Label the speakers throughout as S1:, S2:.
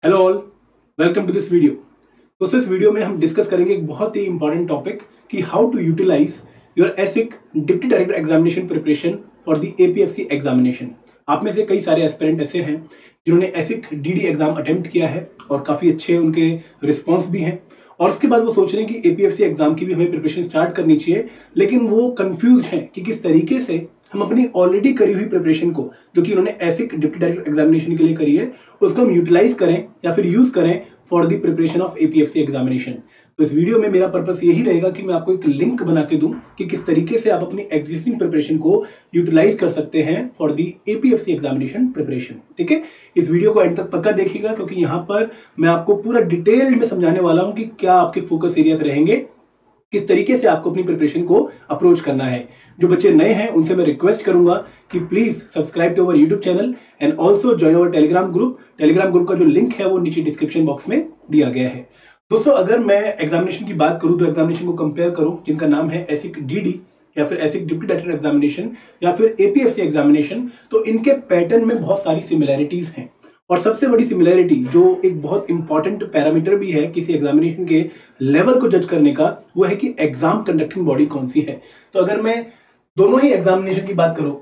S1: Hello all, welcome to this video. तो इस video में हम डिस्कस करेंगे एक बहुत ही इंपॉर्टेंट टॉपिक कि how to utilize your ESIC deputy director examination preparation for the APFC examination. आप में से कई सारे एस्पिरेंट ऐसे हैं जिन्होंने एसिक डीडी एग्जाम अटेम्प्ट किया है और काफ़ी अच्छे उनके रिस्पॉन्स भी हैं, और उसके बाद वो सोच रहे हैं कि एपीएफसी एग्जाम की भी हमें प्रिपरेशन स्टार्ट करनी चाहिए, लेकिन वो कंफ्यूज हैं कि किस तरीके से हम अपनी ऑलरेडी करी हुई प्रिपरेशन को, जो कि उन्होंने एसिक डिप्टी डायरेक्टर एग्जामिनेशन के लिए करी है, उसको हम यूटिलाइज करें या फिर यूज करें for the preparation of APFC examination. तो इस वीडियो में मेरा पर्पस यही रहेगा कि मैं आपको एक लिंक बना के दूं कि किस तरीके से आप अपनी एग्जिस्टिंग प्रिपरेशन को यूटिलाइज कर सकते हैं for the APFC examination preparation. ठीक है, इस वीडियो को एंड तक पक्का देखिएगा, क्योंकि यहाँ पर मैं आपको पूरा डिटेल्ड में समझाने वाला हूं कि क्या आपके फोकस एरियाज रहेंगे, किस तरीके से आपको अपनी प्रिपरेशन को अप्रोच करना है। जो बच्चे नए हैं उनसे मैं रिक्वेस्ट करूंगा कि please subscribe to our YouTube channel and also join our Telegram group. Telegram group का जो लिंक है वो नीचे डिस्क्रिप्शन बॉक्स में दिया गया है। दोस्तों, अगर मैं एग्जामिनेशन की बात करूं तो एग्जामिनेशन को कंपेयर करूं जिनका नाम है एसिक डीडी या फिर एसिक डिप्टी डायरेक्टर एग्जामिनेशन या फिर एपीएफसी एग्जामिनेशन, तो इनके पैटर्न में बहुत सारी सिमिलैरिटीज हैं। और सबसे बड़ी सिमिलैरिटी जो एक बहुत इंपॉर्टेंट पैरामीटर भी है किसी एग्जामिनेशन के लेवल को जज करने का, वो है कि एग्जाम कंडक्टिंग बॉडी कौन सी है। तो अगर मैं दोनों ही एग्जामिनेशन की बात करूं,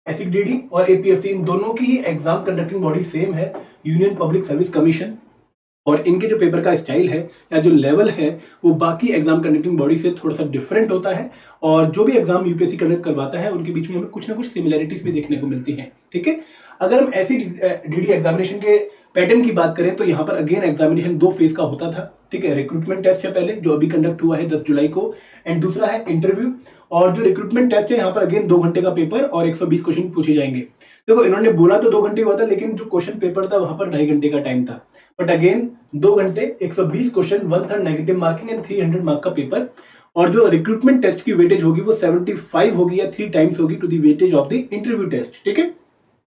S1: एसिक डीडी और एपीएफसी, इन दोनों की ही एग्जाम कंडक्टिंग बॉडी सेम है, यूनियन पब्लिक सर्विस कमीशन। और इनके जो पेपर का स्टाइल है या जो लेवल है वो बाकी एग्जाम कंडक्टिंग बॉडी से थोड़ा सा डिफरेंट होता है, और जो भी एग्जाम यूपीएससी कंडक्ट करवाता है उनके बीच में हमें कुछ ना कुछ सिमिलैरिटीज भी देखने को मिलती हैं। ठीक है, अगर हम ऐसी डीडी एग्जामिनेशन के पैटर्न की बात करें तो यहाँ पर अगेन एग्जामिनेशन दो फेज का होता था। ठीक है, रिक्रूटमेंट टेस्ट है पहले जो अभी कंडक्ट हुआ है 10 जुलाई को, एंड दूसरा है इंटरव्यू। और जो रिक्रूटमेंट टेस्ट है यहाँ पर अगेन 2 घंटे का पेपर और 120 क्वेश्चन पूछे जाएंगे। देखो, इन्होंने बोला तो 2 घंटे हुआ था, लेकिन जो क्वेश्चन पेपर था वहां पर 2.5 घंटे का टाइम था। बट अगेन 2 घंटे, 120 question, 1/3 negative marking and 300 mark का पेपर। और जो रिक्रूटमेंट टेस्ट की वेटेज होगी वो 75 होगी या 3 टाइम्स होगी to the weightage of the interview test. ठीक है,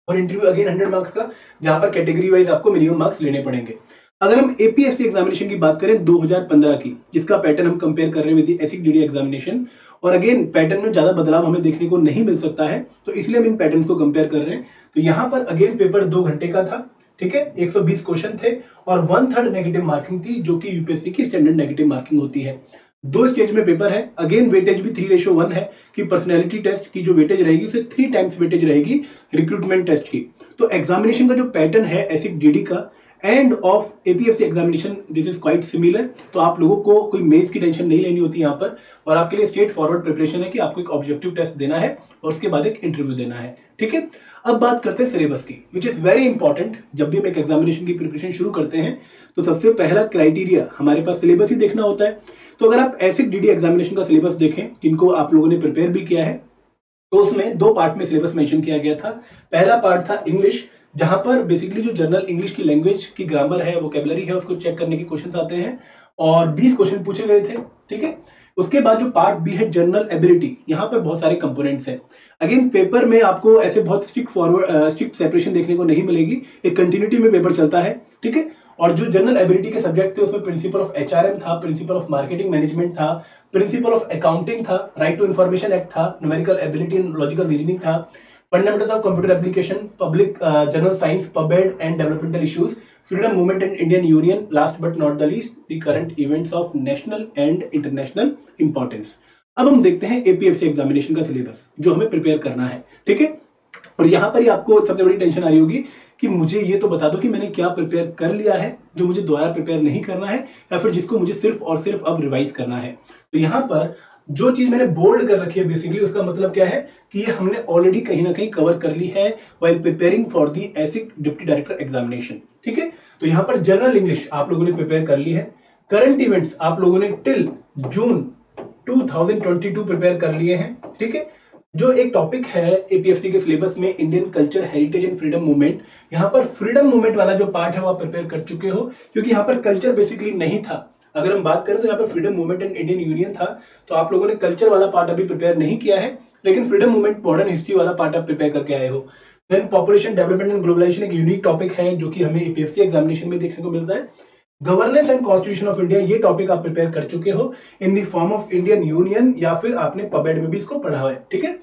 S1: और इंटरव्यू अगेन 100 मार्क्स का, जहां पर कैटेगरी वाइज आपको मिनिमम मार्क्स लेने पड़ेंगे। अगर हम एपीएससी एग्जामिनेशन की बात करें 2015 की, जिसका पैटर्न हम कंपेयर कर रहे हैं विद एसिक डीडी एग्जामिनेशन, और अगेन पैटर्न में ज्यादा बदलाव हमें देखने को नहीं मिल सकता है, तो इसलिए हम इन पैटर्न्स को कंपेयर कर रहे हैं। तो यहाँ पर अगेन पेपर 2 घंटे का था। ठीक है, 120 क्वेश्चन थे और 1/3 नेगेटिव मार्किंग थी, जो कि यूपीएससी की स्टैंडर्ड नेगेटिव मार्किंग होती है। 2 स्टेज में पेपर है। अगेन वेटेज भी 3:1 है कि पर्सनैलिटी टेस्ट की जो वेटेज रहेगी उसे 3 टाइम्स वेटेज रहेगी रिक्रूटमेंट टेस्ट की। तो एग्जामिनेशन का जो पैटर्न है एसिक डीडी का end of APFC examination, this is quite similar. तो आप लोगों को कोई मेंस की टेंशन नहीं लेनी होती यहाँ पर, और आपके लिए स्ट्रेट फॉरवर्ड प्रिपरेशन है कि आपको एक ऑब्जेक्टिव टेस्ट देना है और उसके बाद एक इंटरव्यू देना है। ठीक है, अब बात करते हैं सिलेबस की, विच इज वेरी इंपॉर्टेंट। जब भी हम एक एग्जामिनेशन की प्रिपरेशन शुरू करते हैं तो सबसे पहला क्राइटेरिया हमारे पास सिलेबस ही देखना होता है। तो अगर आप एसिक डीडी एग्जामिनेशन का सिलेबस देखें, जिनको आप लोगों ने प्रिपेयर भी किया है, तो उसमें 2 पार्ट में सिलेबस मेंशन किया गया था। पहला पार्ट था इंग्लिश, जहां पर बेसिकली जो जनरल इंग्लिश की लैंग्वेज की ग्रामर है, वोकैबुलरी है, उसको चेक करने के क्वेश्चन आते हैं और 20 क्वेश्चन पूछे गए थे। ठीक है, उसके बाद जो पार्ट बी है जनरल एबिलिटी, यहाँ पर बहुत सारे कंपोनेंट्स हैं। अगेन पेपर में आपको ऐसे बहुत स्ट्रिक्ट सेपरेशन देखने को नहीं मिलेगी, एक कंटिन्यूटी में पेपर चलता है। ठीक है, और जो जनरल एबिलिटी के सब्जेक्ट थे उसमें प्रिंसिपल ऑफ एचआरएम था, प्रिंसिपल ऑफ मार्केटिंग मैनेजमेंट था, प्रिंसिपल ऑफ अकाउंटिंग था, राइट टू इन्फॉर्मेशन एक्ट था, numerical ability and logical reasoning था, fundamentals of computer application, public general science, पबेड and developmental issues, freedom movement and Indian union, last but not the least the current events of national and international importance. अब हम देखते हैं APFC examination का syllabus जो हमें prepare करना है। ठीक है, और यहां पर ही आपको सबसे बड़ी टेंशन आ रही होगी कि मुझे ये तो बता दो कि मैंने क्या प्रिपेयर कर लिया है जो मुझे दोबारा प्रिपेयर नहीं करना है, या फिर जिसको मुझे सिर्फ और सिर्फ अब रिवाइज करना है। तो यहाँ पर जो चीज मैंने बोल्ड कर रखी है बेसिकली, उसका मतलब क्या है कि ये हमने ऑलरेडी कहीं ना कहीं कवर कर ली है while preparing for the एसिक deputy director examination. ठीक है, तो यहाँ पर जनरल इंग्लिश आप लोगों ने प्रिपेयर कर ली है, करंट इवेंट्स आप लोगों ने टिल जून 2022 प्रिपेयर कर लिए हैं। ठीक है, जो एक टॉपिक है एपीएफसी के सिलेबस में Indian culture, heritage and freedom movement, यहाँ पर फ्रीडम मूवमेंट वाला जो पार्ट है वो आप प्रिपेयर कर चुके हो, क्योंकि यहाँ पर कल्चर बेसिकली नहीं था। अगर हम बात करें तो यहाँ पर freedom movement and Indian union था, तो आप लोगों ने कल्चर वाला पार्ट अभी प्रिपेयर नहीं किया है, लेकिन फ्रीडम मूवमेंट, मॉडर्न हिस्ट्री वाला पार्ट आप प्रिपेयर करके आए हो। Then population development and globalization एक यूनिक टॉपिक है जो कि हमें एपीएफसी एग्जामिनेशन में देखने को मिलता है। Governance and constitution of India, ये टॉपिक आप प्रिपेयर कर चुके हो in the form of Indian union, या फिर आपने पबेड में भी इसको पढ़ा है। ठीक है,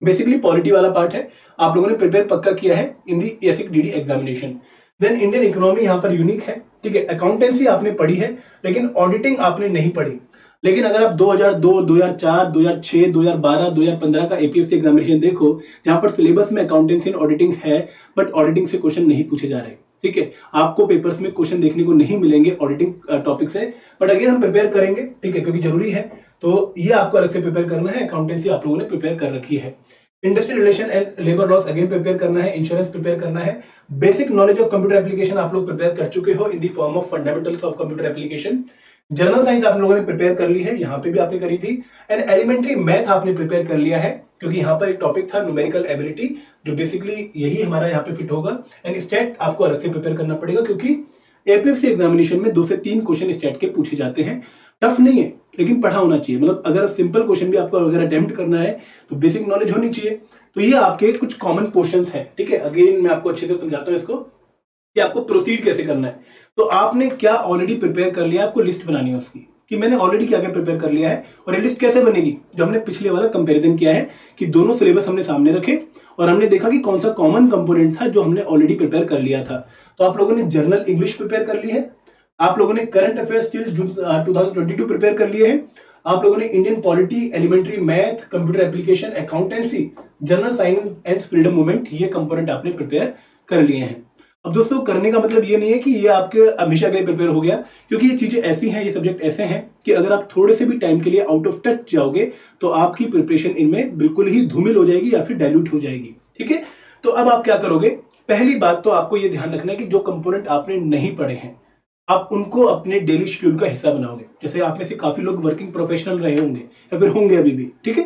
S1: बेसिकली पॉलिटी वाला पार्ट है, आप लोगों ने प्रिपेयर पक्का किया है in the ESIC DD examination. Then Indian economy यहाँ पर यूनिक है, ठीक है। अकाउंटेंसी आपने पढ़ी है लेकिन ऑडिटिंग आपने नहीं पढ़ी। लेकिन अगर आप 2002, 2004, 2006, 2012, 2015 का एपीएफसी एग्जामिनेशन देखो, जहां पर सिलेबस में अकाउंटेंसी एंड ऑडिटिंग है बट ऑडिटिंग से क्वेश्चन नहीं पूछे जा रहे, ठीक है। आपको पेपर्स में क्वेश्चन देखने को नहीं मिलेंगे ऑडिटिंग टॉपिक से, बट अगेन हम प्रिपेयर करेंगे, ठीक है, क्योंकि जरूरी है। तो ये आपको अलग से प्रिपेयर करना है। अकाउंटेंसी आप लोगों ने प्रिपेयर कर रखी है। Industrial relation and labour laws again prepare करना है। इंश्योरेंस प्रिपेयर करना है। Basic knowledge of computer application आप लोग प्रिपेयर कर चुके हो in the form of fundamentals of computer application. General science आप लोगों ने प्रिपेयर कर ली है, यहाँ पे भी आपने करी थी। एंड एलिमेंट्री मैथ आपने प्रिपेयर कर लिया है, क्योंकि यहाँ पर एक टॉपिक था न्यूमेरिकल एबिलिटी, जो बेसिकली यही हमारा यहाँ पे फिट होगा। एंड स्टैट आपको अलग से प्रिपेयर करना पड़ेगा, क्योंकि एपीएफसी एग्जामिनेशन में 2 से 3 क्वेश्चन स्टैट के पूछे जाते हैं। टफ नहीं है लेकिन पढ़ा होना चाहिए। मतलब अगर सिंपल क्वेश्चन भी आपको अगर अटेम्प्ट करना है तो बेसिक नॉलेज होनी चाहिए। तो ये आपके कुछ कॉमन क्वेश्चंस हैं, ठीक है। अगेन मैं आपको अच्छे से समझाता हूँ इसको कि आपको प्रोसीड कैसे करना है। तो आपने क्या ऑलरेडी प्रिपेयर कर लिया, आपको लिस्ट बनानी है उसकी कि मैंने ऑलरेडी क्या क्या प्रिपेयर कर लिया है। और ये लिस्ट कैसे बनेगी, जो हमने पिछले वाला कंपैरिजन किया है कि दोनों सिलेबस हमने सामने रखे और हमने देखा कि कौन सा कॉमन कंपोनेंट था जो हमने ऑलरेडी प्रिपेयर कर लिया था। तो आप लोगों ने जनरल इंग्लिश प्रिपेयर कर ली है, आप लोगों ने करंट अफेयर्स टिल 2022 प्रिपेयर कर लिए हैं, आप लोगों ने Indian polity, elementary math, computer application, accountancy, general science and freedom movement, ये कंपोनेंट आपने प्रिपेयर कर लिए हैं। अब दोस्तों करने का मतलब ये नहीं है कि ये आपके हमेशा के लिए प्रिपेयर हो गया, क्योंकि ये चीजें ऐसी हैं, ये सब्जेक्ट ऐसे हैं कि अगर आप थोड़े से भी टाइम के लिए आउट ऑफ टच जाओगे तो आपकी प्रिपरेशन इनमें बिल्कुल ही धूमिल हो जाएगी या फिर डाइल्यूट हो जाएगी, ठीक है। तो अब आप क्या करोगे, पहली बात तो आपको ये ध्यान रखना है कि जो कंपोनेंट आपने नहीं पढ़े हैं आप उनको अपने डेली शेड्यूल का हिस्सा बनाओगे। जैसे आप में से काफी लोग वर्किंग प्रोफेशनल रहे होंगे या फिर होंगे अभी भी, ठीक है।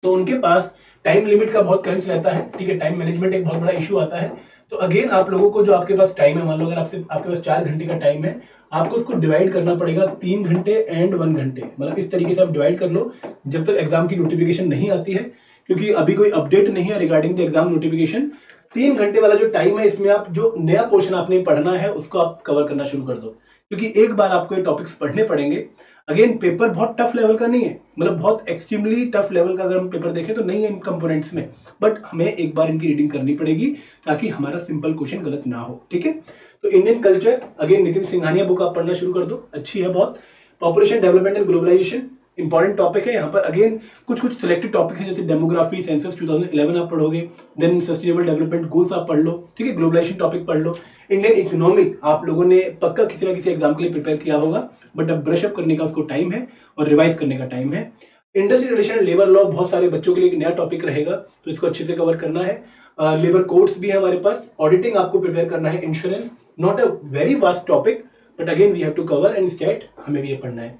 S1: तो उनके पास टाइम लिमिट का बहुत क्रंच रहता है, ठीक है। टाइम मैनेजमेंट एक बहुत बड़ा इशू आता है। तो अगेन आप लोगों को जो आपके पास टाइम है, मान लो अगर आपके पास 4 घंटे का टाइम है, आपको उसको डिवाइड करना पड़ेगा 3 घंटे एंड 1 घंटे। मतलब इस तरीके से आप डिवाइड कर लो जब तक एग्जाम की नोटिफिकेशन नहीं आती है, क्योंकि अभी कोई अपडेट नहीं है रिगार्डिंग द एग्जाम नोटिफिकेशन। 3 घंटे वाला जो टाइम है, इसमें आप जो नया पोर्शन आपने पढ़ना है उसको आप कवर करना शुरू कर दो, क्योंकि एक बार आपको ये टॉपिक्स पढ़ने पड़ेंगे। अगेन पेपर बहुत टफ लेवल का नहीं है, मतलब बहुत एक्सट्रीमली टफ लेवल का अगर हम पेपर देखें तो नहीं है इन कंपोनेंट्स में, बट हमें एक बार इनकी रीडिंग करनी पड़ेगी ताकि हमारा सिंपल क्वेश्चन गलत ना हो, ठीक है। तो Indian culture, again Nitin Singhania book आप पढ़ना शुरू कर दो, अच्छी है बहुत। Population development and globalization important topic है। यहाँ पर अगेन कुछ सेलेक्टेड टॉपिक्स हैं, जैसे डेमोग्राफी, सेंसस 2011 आप पढ़ोगे, देन सस्टेनेबल डेवलपमेंट गोल्स आप पढ़ लो, ठीक है। ग्लोबलाइजेशन टॉपिक पढ़ लो। इंडियन इकोनॉमिक आप लोगों ने पक्का किसी ना किसी एग्जाम के लिए प्रिपेयर किया होगा, बट अब ब्रश अप करने का उसको टाइम है और रिवाइज करने का टाइम है। Industrial relation and labour law बहुत सारे बच्चों के लिए एक नया टॉपिक रहेगा, तो इसको अच्छे से कवर करना है। लेबर कोड्स भी है हमारे पास। ऑडिटिंग आपको प्रिपेयर करना है। Insurance, not a very vast topic, but again we have to cover. And stat हमें भी ये पढ़ना है।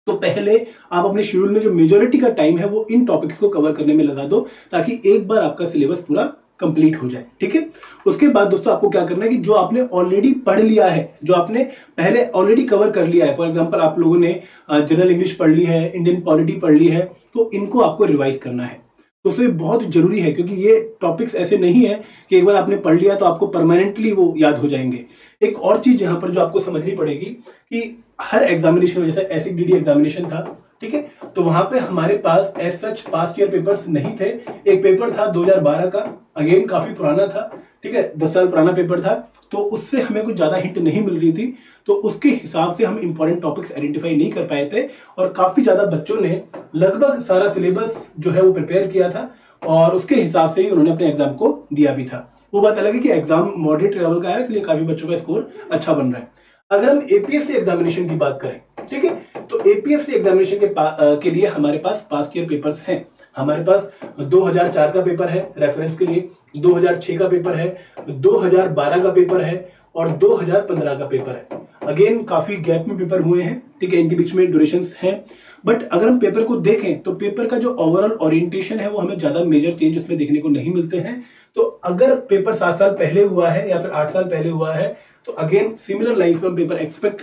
S1: तो पहले आप अपने शेड्यूल में जो मेजॉरिटी का टाइम है वो इन टॉपिक्स को कवर करने में लगा दो, ताकि एक बार आपका सिलेबस पूरा कंप्लीट हो जाए, ठीक है। उसके बाद दोस्तों आपको क्या करना है कि जो आपने ऑलरेडी पढ़ लिया है, जो आपने पहले ऑलरेडी कवर कर लिया है, फॉर एग्जांपल आप लोगों ने जनरल इंग्लिश पढ़ ली है, इंडियन पॉलिटी पढ़ ली है, तो इनको आपको रिवाइज करना है। दोस्तों ये बहुत जरूरी है, क्योंकि ये टॉपिक्स ऐसे नहीं है कि एक बार आपने पढ़ लिया तो आपको परमानेंटली वो याद हो जाएंगे। एक और चीज यहाँ पर जो आपको समझनी पड़ेगी कि हर एग्जामिनेशन में, जैसे एसईसीडी एग्जामिनेशन था, ठीक है, तो वहां पे हमारे पास as such past year papers नहीं थे। एक पेपर था 2012 का, अगेन काफी पुराना था, ठीक है, 10 साल पुराना पेपर था, तो उससे हमें कुछ ज्यादा हिंट नहीं मिल रही थी, तो उसके हिसाब से हम इंपॉर्टेंट टॉपिक्स आइडेंटिफाई नहीं कर पाए थे। और काफी ज्यादा बच्चों ने लगभग सारा सिलेबस जो है वो प्रिपेयर किया था और उसके हिसाब से ही उन्होंने अपने एग्जाम को दिया भी था। वो बात अलग है कि एग्जाम मॉडरेट लेवल का है, इसलिए काफी बच्चों का स्कोर अच्छा बन रहा है। अगर हम एपीएफसी एग्जामिनेशन की बात करें, ठीक है, तो एपीएफसी एग्जामिनेशन के लिए हमारे पास पास्ट ईयर पेपर्स हैं। हमारे पास 2004 का पेपर है रेफरेंस के लिए, 2006 का पेपर है, 2012 का पेपर है और 2015 का पेपर है। अगेन काफी गैप में पेपर हुए हैं, ठीक है, इनके बीच में ड्यूरेशंस हैं, बट अगर हम पेपर को देखें तो पेपर का जो ओवरऑल ओरिएंटेशन है वो हमें ज्यादा मेजर चेंज उसमें देखने को नहीं मिलते हैं। तो अगर पेपर 7 साल पहले हुआ है या फिर 8 साल पहले हुआ है तो अगेन सिमिलर लाइंस पर हम पेपर एक्सपेक्ट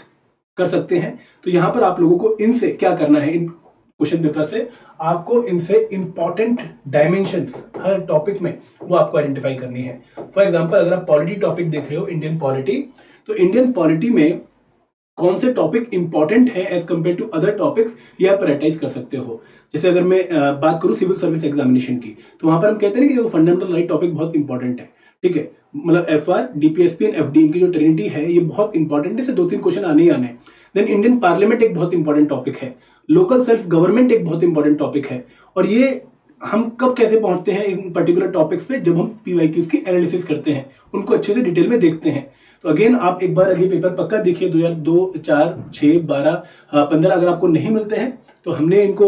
S1: कर सकते हैं। तो यहां पर आप लोगों को इनसे क्या करना है, इन क्वेश्चन पेपर से आपको इनसे इंपॉर्टेंट डायमेंशंस हर टॉपिक में वो आपको आइडेंटिफाई करनी है। फॉर एग्जांपल अगर आप पॉलिटी टॉपिक देख रहे हो, इंडियन पॉलिटी, तो इंडियन पॉलिटी में कौन से टॉपिक इंपॉर्टेंट है as compare to other topics, ये आप प्रायोरिटाइज कर सकते हो। जैसे अगर मैं बात करूं सिविल सर्विस एग्जामिनेशन की, तो वहां पर हम कहते हैं कि फंडामेंटल राइट टॉपिक बहुत इंपॉर्टेंट है, ठीक है, मतलब FR, DPSP एंड FD इनकी जो ट्रिनिटी है ये बहुत इंपॉर्टेंट है, इससे 2-3 क्वेश्चन आने ही आने हैं। देन इंडियन पार्लियामेंट एक बहुत इंपॉर्टेंट टॉपिक है, लोकल सेल्फ गवर्नमेंट एक बहुत इंपॉर्टेंट टॉपिक है, और ये हम कब कैसे पहुंचते हैं इन पर्टिकुलर टॉपिक्स पे, जब हम PYQs की एनालिसिस करते हैं, उनको अच्छे से डिटेल में देखते हैं। तो अगेन आप एक बार अगले पेपर पक्का देखिए, 2002, 4, 6, 12, 15 अगर आपको नहीं मिलते हैं तो हमने एक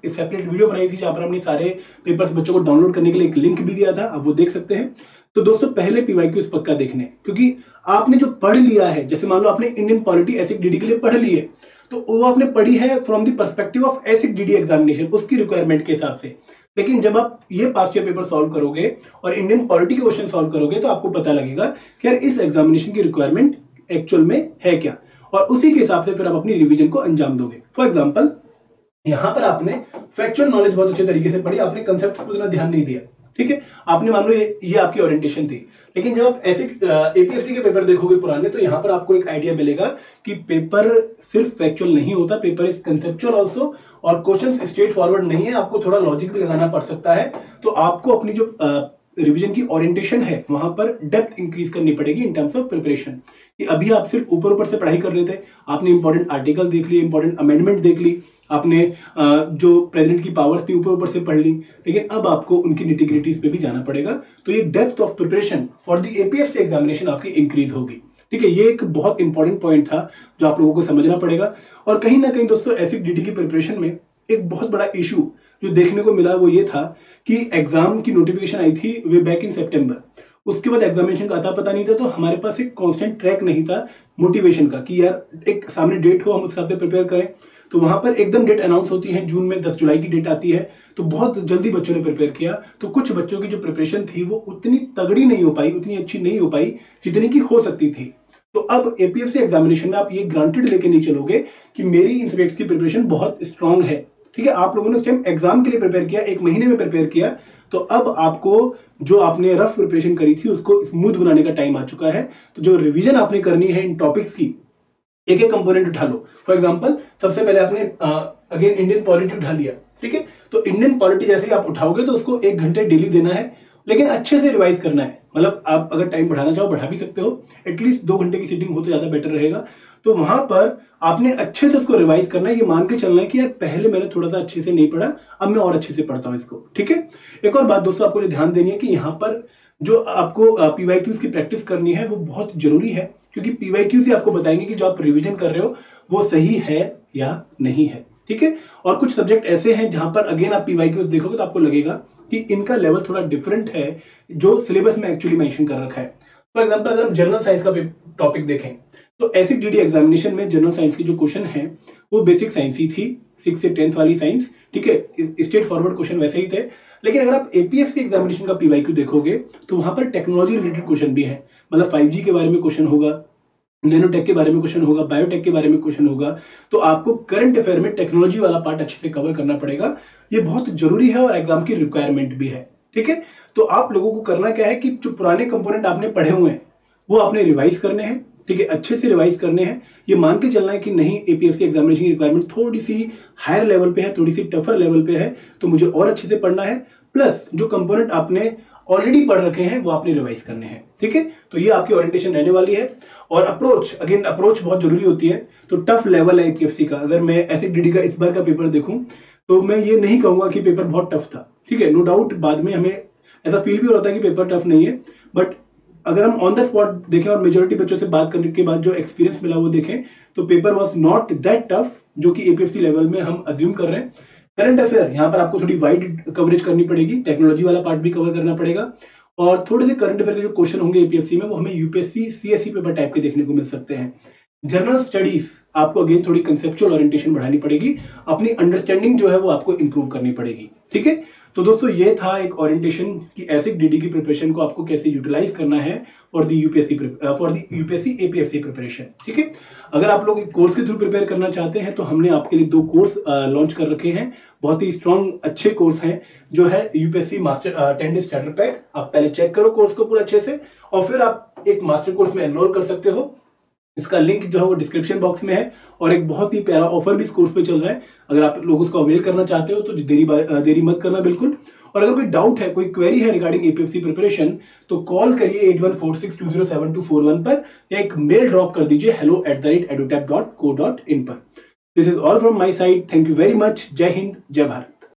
S1: सेपरेट वीडियो बनाई थी जहां पर हमने सारे पेपर्स बच्चों को डाउनलोड करने के लिए एक लिंक भी दिया था, आप वो देख सकते हैं। तो दोस्तों पहले PYQs पक्का देखने, क्योंकि आपने जो पढ़ लिया है, जैसे मान लो आपने इंडियन पॉलिटी एसिक DD के लिए पढ़ ली है, तो वो आपने पढ़ी है from the perspective of एसिक DD examination, उसकी रिक्वायरमेंट के हिसाब से। लेकिन जब आप ये पास्ट ईयर पेपर सॉल्व करोगे और इंडियन पॉलिटी के क्वेश्चन सॉल्व करोगे तो आपको पता लगेगा कि यार इस एग्जामिनेशन की रिक्वायरमेंट एक्चुअल में है क्या, और उसी के हिसाब से फिर आप अपनी रिवीजन को अंजाम दोगे। फॉर एग्जाम्पल यहां पर आपने फैक्चुअल नॉलेज बहुत अच्छे तरीके से पढ़ी, आपने कंसेप्ट पर उतना ध्यान नहीं दिया, ठीक है, आपने मान लो ये आपकी ओरिएंटेशन थी। लेकिन जब आप ऐसे APSC के पेपर देखोगे पुराने, तो यहां पर आपको एक आइडिया मिलेगा कि पेपर सिर्फ फैक्चुअल नहीं होता, पेपर इज कंसेप्चुअल ऑल्सो, और क्वेश्चन स्ट्रेट फॉरवर्ड नहीं है, आपको थोड़ा लॉजिक भी लगाना पड़ सकता है। तो आपको अपनी जो रिवीजन की ओरिएंटेशन है वहां पर डेप्थ इंक्रीज करनी पड़ेगी इन टर्म्स ऑफ प्रिपरेशन। कि अभी आप सिर्फ ऊपर ऊपर से पढ़ाई कर रहे थे, आपने इंपॉर्टेंट आर्टिकल देख ली, इंपॉर्टेंट अमेंडमेंट देख ली, आपने जो प्रेसिडेंट की पावर्स थी ऊपर ऊपर से पढ़ ली, लेकिन अब आपको उनकी निटिग्रिटीज पे भी जाना पड़ेगा। तो ये depth of preparation for the APSC examination आपकी इंक्रीज होगी, ठीक है। ये एक बहुत इंपॉर्टेंट पॉइंट था जो आप लोगों को समझना पड़ेगा। और कहीं ना कहीं दोस्तों एसिक DD की प्रिपरेशन में एक बहुत बड़ा इशू जो देखने को मिला वो ये था कि एग्जाम की नोटिफिकेशन आई थी वे बैक इन सितंबर, उसके बाद एग्जामिनेशन का अता पता नहीं था, तो हमारे पास एक कांस्टेंट ट्रैक नहीं था मोटिवेशन का कि यार एक सामने डेट हो, हम उस हिसाब से प्रिपेयर करें। तो वहां पर एकदम डेट अनाउंस होती है जून में, 10 जुलाई की डेट आती है, तो बहुत जल्दी बच्चों ने प्रिपेयर किया। तो कुछ बच्चों की जो प्रिपरेशन थी वो उतनी तगड़ी नहीं हो पाई, उतनी अच्छी नहीं हो पाई जितनी की हो सकती थी। तो अब APSC एग्जामिनेशन में आप ये ग्रांटेड लेके नहीं चलोगे कि मेरी इन सब्जेक्ट्स की प्रिपरेशन बहुत स्ट्रांग है, ठीक है। आप लोगों ने उस टाइम एग्जाम के लिए प्रिपेयर किया, 1 महीने में प्रिपेयर किया, तो अब आपको जो आपने रफ प्रिपरेशन करी थी उसको स्मूथ बनाने का टाइम आ चुका है। तो जो रिवीजन आपने करनी है इन टॉपिक्स की, एक एक कंपोनेंट उठा लो। फॉर एग्जांपल सबसे पहले आपने अगेन इंडियन पॉलिटी उठा लिया, ठीक है। तो इंडियन पॉलिटी जैसे ही आप उठाओगे तो उसको 1 घंटे डेली देना है, लेकिन अच्छे से रिवाइज करना है। मतलब आप अगर टाइम बढ़ाना चाहो बढ़ा भी सकते हो, एटलीस्ट 2 घंटे की सीटिंग हो तो ज्यादा बेटर रहेगा। तो वहां पर आपने अच्छे से उसको रिवाइज करना है, ये मान के चलना है कि यार पहले मैंने थोड़ा सा अच्छे से नहीं पढ़ा, अब मैं और अच्छे से पढ़ता हूं इसको, ठीक है। एक और बात दोस्तों आपको ध्यान देनी है कि यहाँ पर जो आपको PYQs की प्रैक्टिस करनी है वो बहुत जरूरी है, क्योंकि PYQs ही आपको बताएंगे कि जो आप रिवीजन कर रहे हो वो सही है या नहीं है, ठीक है। और कुछ सब्जेक्ट ऐसे हैं जहां पर अगेन आप PYQs देखोगे तो आपको लगेगा कि इनका लेवल थोड़ा डिफरेंट है जो सिलेबस में एक्चुअली मेंशन कर रखा है। फॉर एग्जांपल अगर हम जनरल साइंस का टॉपिक देखें तो एसिक DD एग्जामिनेशन में जनरल साइंस की जो क्वेश्चन है वो बेसिक साइंस ही थी, 6 से 10th वाली साइंस, ठीक है। स्ट्रेट फॉरवर्ड क्वेश्चन वैसे ही थे। लेकिन अगर आप APSC एग्जामिनेशन का PYQ देखोगे तो वहां पर टेक्नोलॉजी रिलेटेड क्वेश्चन भी है, मतलब 5G के बारे में क्वेश्चन होगा, नैनोटेक के बारे में क्वेश्चन होगा, बायोटेक के बारे में क्वेश्चन होगा। तो आपको करंट अफेयर में टेक्नोलॉजी वाला पार्ट अच्छे से कवर करना पड़ेगा, ये बहुत जरूरी है और एग्जाम की रिक्वायरमेंट भी है, ठीक है। तो आप लोगों को करना क्या है कि जो पुराने कंपोनेंट आपने पढ़े हुए हैं वो आपने रिवाइज करने हैं, ठीक है, अच्छे से रिवाइज करने हैं। ये मान के चलना है कि नहीं APSC एग्जामिनेशन की रिक्वायरमेंट थोड़ी सी हायर लेवल पे है, थोड़ी सी टफर लेवल पे है, तो मुझे और अच्छे से पढ़ना है, प्लस जो कंपोनेंट आपने ऑलरेडी पढ़ रखे हैं वो आपने रिवाइज करने हैं, ठीक है। तो ये आपकी ओरिएंटेशन रहने वाली है। और अप्रोच, अगेन अप्रोच बहुत जरूरी होती है। तो टफ लेवल है APSC का। अगर मैं एसिक DD का इस बार का पेपर देखूं तो मैं ये नहीं कहूंगा कि पेपर बहुत टफ था, ठीक है। नो डाउट बाद में हमें ऐसा फील भी हो रहा था कि पेपर टफ नहीं है, बट अगर हम ऑन द स्पॉट देखें और मेजोरिटी बच्चों से बात करने के बाद जो एक्सपीरियंस मिला वो देखें तो paper was not that tough जो कि APSC लेवल में हम अज्यूम कर रहे हैं। करंट अफेयर यहाँ पर आपको थोड़ी वाइड कवरेज करनी पड़ेगी, टेक्नोलॉजी वाला पार्ट भी कवर करना पड़ेगा, और थोड़े से करंट अफेयर के जो क्वेश्चन होंगे APSC में वो हमें UPSC CSE पेपर टाइप के देखने को मिल सकते हैं। जनरल स्टडीज आपको अगेन थोड़ी कंसेप्चुअल ओरिएंटेशन बढ़ानी पड़ेगी, अपनी अंडरस्टैंडिंग जो है वो आपको इंप्रूव करनी पड़ेगी, ठीक है। तो दोस्तों ये था एक ओरिएंटेशन की एसिक DD की प्रिपरेशन को आपको कैसे यूटिलाइज करना है for the UPSC APSC preparation, ठीक है। अगर आप लोग एक कोर्स के थ्रू प्रिपेयर करना चाहते हैं तो हमने आपके लिए 2 कोर्स लॉन्च कर रखे हैं, बहुत ही स्ट्रॉन्ग अच्छे कोर्स हैं, जो है UPSC master 10 day starter pack. आप पहले चेक करो कोर्स को पूरा अच्छे से और फिर आप एक मास्टर कोर्स में एनरोल कर सकते हो। इसका लिंक जो है वो डिस्क्रिप्शन बॉक्स में है, और एक बहुत ही प्यारा ऑफर भी इस कोर्स पे चल रहा है। अगर आप लोग उसको अवेल करना चाहते हो तो देरी मत करना बिल्कुल। और अगर कोई डाउट है, कोई क्वेरी है रिगार्डिंग एपीएफसी प्रिपरेशन, तो कॉल करिए 8146207241 पर, या एक मेल ड्रॉप कर दीजिए hello@edutap.co.in पर। This is all from my side. Thank you very much. जय हिंद, जय भारत।